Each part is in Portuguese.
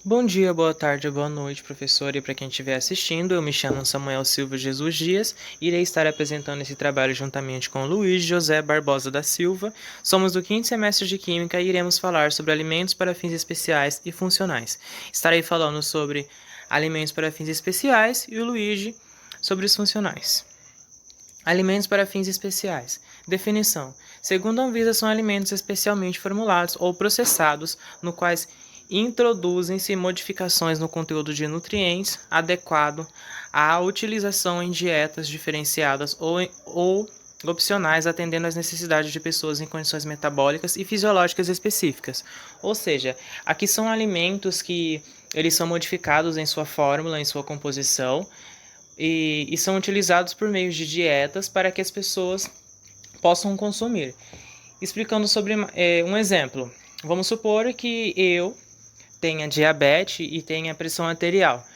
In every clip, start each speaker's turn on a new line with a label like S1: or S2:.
S1: Bom dia, boa tarde, boa noite, professor, e para quem estiver assistindo. Eu me chamo Samuel Silva Jesus Dias e irei estar apresentando esse trabalho juntamente com Luiz José Barbosa da Silva. Somos do quinto semestre de Química e iremos falar sobre alimentos para fins especiais e funcionais. Estarei falando sobre alimentos para fins especiais e o Luigi sobre os funcionais. Alimentos para fins especiais. Definição. Segundo a Anvisa, são alimentos especialmente formulados ou processados, no quais introduzem-se modificações no conteúdo de nutrientes adequado à utilização em dietas diferenciadas ou opcionais, atendendo às necessidades de pessoas em condições metabólicas e fisiológicas específicas. Ou seja, aqui são alimentos que eles são modificados em sua fórmula, em sua composição, e são utilizados por meio de dietas para que as pessoas possam consumir. Explicando sobre um exemplo, vamos supor que eu tenha diabetes e tenha pressão arterial,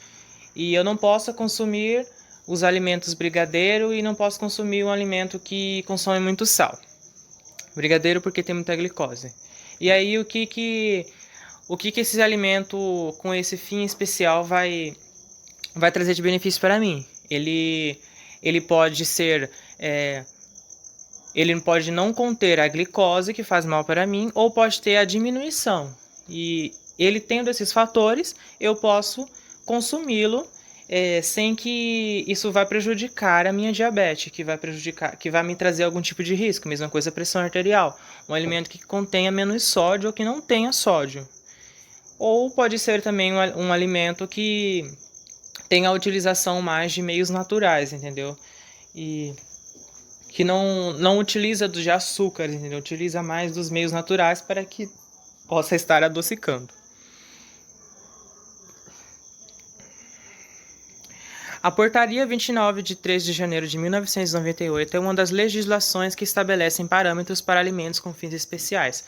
S1: e eu não possa consumir os alimentos brigadeiro e não posso consumir um alimento que consome muito sal. Brigadeiro porque tem muita glicose. E aí o que esse alimento com esse fim especial vai trazer de benefício para mim? Ele pode ser ele pode não conter a glicose, que faz mal para mim, ou pode ter a diminuição. E ele tendo esses fatores, eu posso consumi-lo sem que isso vá prejudicar a minha diabetes, que vai me trazer algum tipo de risco. Mesma coisa a pressão arterial. Um alimento que contenha menos sódio ou que não tenha sódio. Ou pode ser também um alimento que tem a utilização mais de meios naturais, entendeu? E que não utiliza de açúcar, entendeu? Utiliza mais dos meios naturais para que possa estar adocicando. A Portaria 29 de 3 de janeiro de 1998 é uma das legislações que estabelecem parâmetros para alimentos com fins especiais.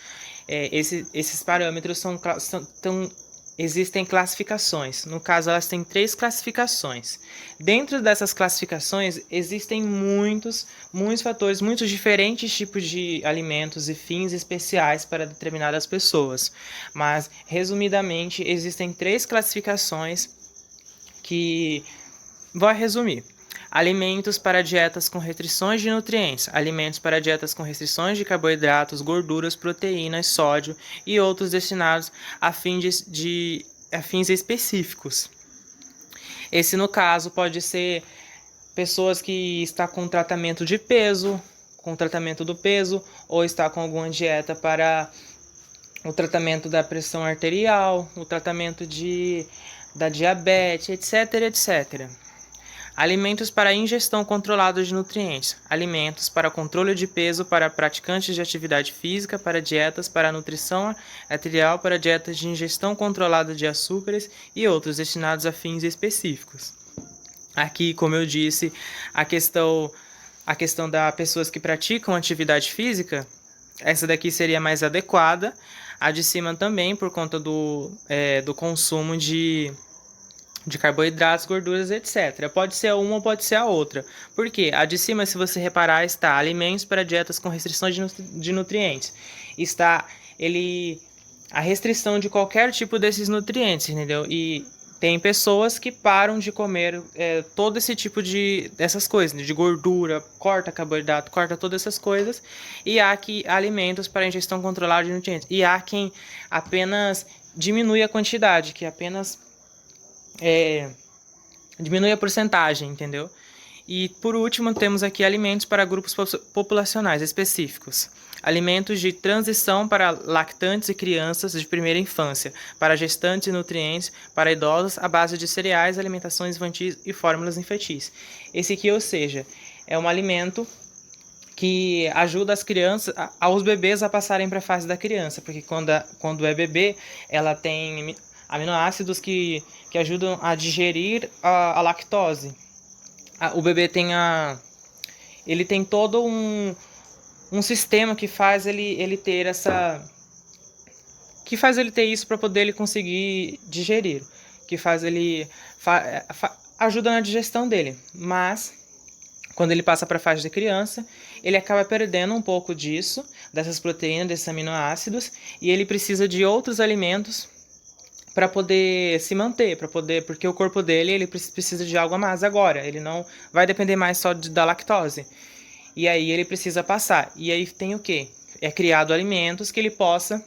S1: Esses parâmetros existem classificações. No caso, elas têm 3 classificações. Dentro dessas classificações, existem muitos fatores, muitos diferentes tipos de alimentos e fins especiais para determinadas pessoas. Mas, resumidamente, existem 3 classificações que vou resumir. Alimentos para dietas com restrições de nutrientes, alimentos para dietas com restrições de carboidratos, gorduras, proteínas, sódio e outros destinados a fins específicos. Esse, no caso, pode ser pessoas que estão com tratamento de peso, com tratamento do peso, ou está com alguma dieta para o tratamento da pressão arterial, o tratamento da diabetes, etc, etc. Alimentos para ingestão controlada de nutrientes. Alimentos para controle de peso para praticantes de atividade física, para dietas para nutrição arterial, para dietas de ingestão controlada de açúcares e outros destinados a fins específicos. Aqui, como eu disse, a questão das pessoas que praticam atividade física, essa daqui seria mais adequada. A de cima também, por conta do consumo de carboidratos, gorduras, etc. Pode ser uma ou pode ser a outra. Por quê? A de cima, se você reparar, está alimentos para dietas com restrições de nutrientes. Está a restrição de qualquer tipo desses nutrientes, entendeu? E tem pessoas que param de comer todo esse tipo dessas coisas, de gordura, corta carboidrato, corta todas essas coisas. E há alimentos para ingestão controlada de nutrientes. E há quem apenas diminui a quantidade, que apenas diminui a porcentagem, entendeu? E por último temos aqui alimentos para grupos populacionais específicos. Alimentos de transição para lactantes e crianças de primeira infância, para gestantes e nutrientes, para idosos à base de cereais, alimentações infantis e fórmulas infantis. Esse aqui, ou seja, é um alimento que ajuda as crianças, aos bebês a passarem para a fase da criança, porque quando é bebê, ela tem aminoácidos que ajudam a digerir a lactose. O bebê ele tem todo um sistema que faz ele ter isso para poder ele conseguir digerir, que faz ele ajuda na digestão dele. Mas quando ele passa para a fase de criança, ele acaba perdendo um pouco dessas proteínas, desses aminoácidos, e ele precisa de outros alimentos para poder se manter, porque o corpo dele ele precisa de algo a mais agora. Ele não vai depender mais só da lactose. E aí ele precisa passar. E aí tem o quê? É criado alimentos que ele possa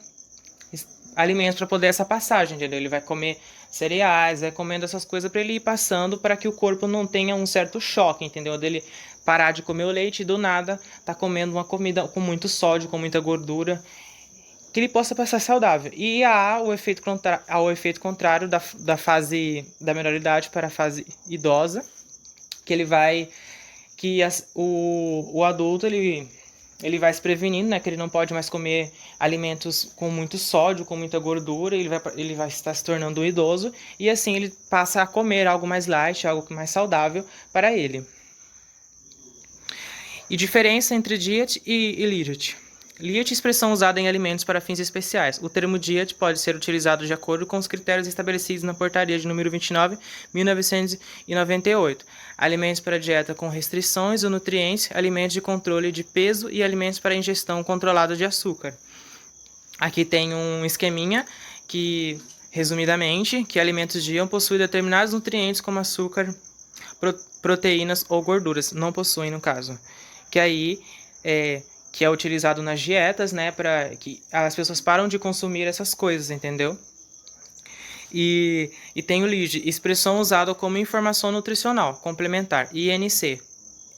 S1: alimentos para poder essa passagem, entendeu? Ele vai comer cereais, vai comendo essas coisas para ele ir passando para que o corpo não tenha um certo choque, entendeu? Dele parar de comer o leite e do nada tá comendo uma comida com muito sódio, com muita gordura, que ele possa passar saudável. E há o efeito, contrário da fase da menoridade para a fase idosa, que ele vai o adulto ele vai se prevenindo, né, que ele não pode mais comer alimentos com muito sódio, com muita gordura, ele vai estar se tornando um idoso, e assim ele passa a comer algo mais light, algo mais saudável para ele. E diferença entre diet e liet. Liet é expressão usada em alimentos para fins especiais. O termo diet pode ser utilizado de acordo com os critérios estabelecidos na portaria de número 29, 1998. Alimentos para dieta com restrições ou nutrientes, alimentos de controle de peso e alimentos para ingestão controlada de açúcar. Aqui tem um esqueminha que, resumidamente, que alimentos DIA possuem determinados nutrientes como açúcar, proteínas ou gorduras. Não possuem, no caso. Que aí que é utilizado nas dietas, né, para que as pessoas param de consumir essas coisas, entendeu? E tem o LID, expressão usada como informação nutricional complementar, INC,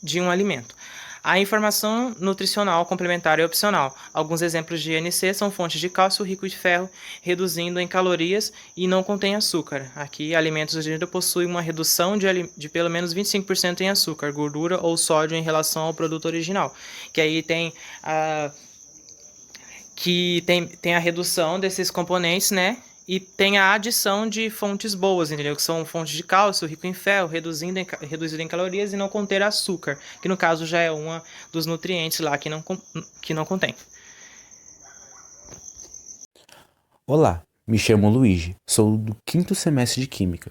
S1: de um alimento. A informação nutricional complementar é opcional. Alguns exemplos de INC são fontes de cálcio rico de ferro, reduzindo em calorias e não contém açúcar. Aqui, alimentos do gênero possuem uma redução de pelo menos 25% em açúcar, gordura ou sódio em relação ao produto original. Que aí tem a redução desses componentes, né? E tem a adição de fontes boas, entendeu? Que são fontes de cálcio, rico em ferro, reduzido em calorias e não conter açúcar, que no caso já é uma dos nutrientes lá que não contém.
S2: Olá, me chamo Luigi, sou do 5º semestre de Química.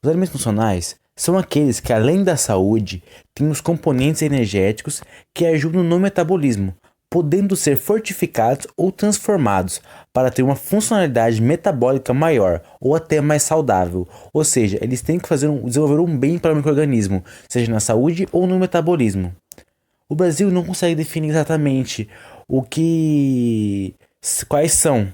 S2: Os alimentos funcionais são aqueles que, além da saúde, têm os componentes energéticos que ajudam no metabolismo, podendo ser fortificados ou transformados para ter uma funcionalidade metabólica maior ou até mais saudável. Ou seja, eles têm que desenvolver um bem para o micro-organismo, seja na saúde ou no metabolismo. O Brasil não consegue definir exatamente quais são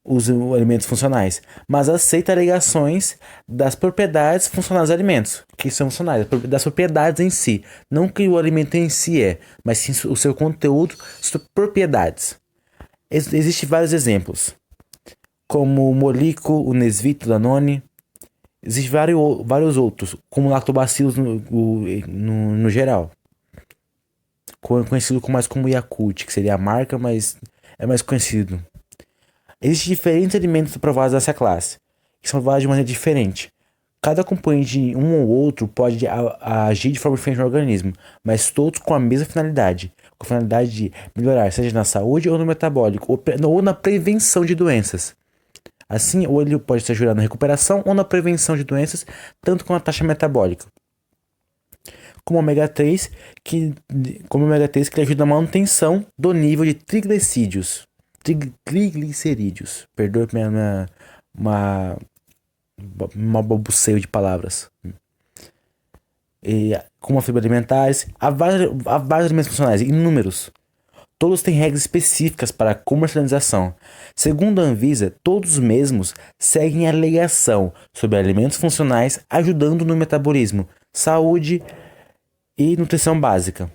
S2: os alimentos funcionais, mas aceita alegações das propriedades funcionais dos alimentos, que são funcionais, das propriedades em si, não que o alimento em si mas sim o seu conteúdo, suas propriedades. Existem vários exemplos, como o Molico, o Nesvito, o Danone. Existem vários outros, como o Lactobacillus no geral, conhecido mais como Yakult, que seria a marca, mas é mais conhecido. Existem diferentes alimentos aprovados dessa classe, que são aprovados de maneira diferente. Cada componente de um ou outro pode agir de forma diferente no organismo, mas todos com a mesma finalidade, com a finalidade de melhorar, seja na saúde ou no metabólico, ou na prevenção de doenças. Assim, ou ele pode te ajudar na recuperação ou na prevenção de doenças, tanto com a taxa metabólica. Como o ômega 3, que ele ajuda na manutenção do nível de triglicerídeos. Perdoe uma babuceio de palavras. Como a fibra alimentares, há vários alimentos funcionais, inúmeros. Todos têm regras específicas para a comercialização. Segundo a Anvisa, todos os mesmos seguem a alegação sobre alimentos funcionais ajudando no metabolismo, saúde e nutrição básica.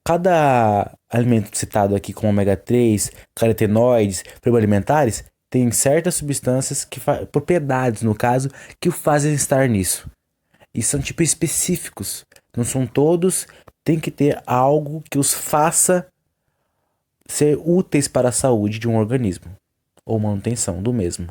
S2: Cada alimento citado aqui como ômega 3, carotenoides, fibra alimentares, tem certas substâncias, propriedades no caso, que o fazem estar nisso. E são tipos específicos. Não são todos, tem que ter algo que os faça ser úteis para a saúde de um organismo, ou manutenção do mesmo.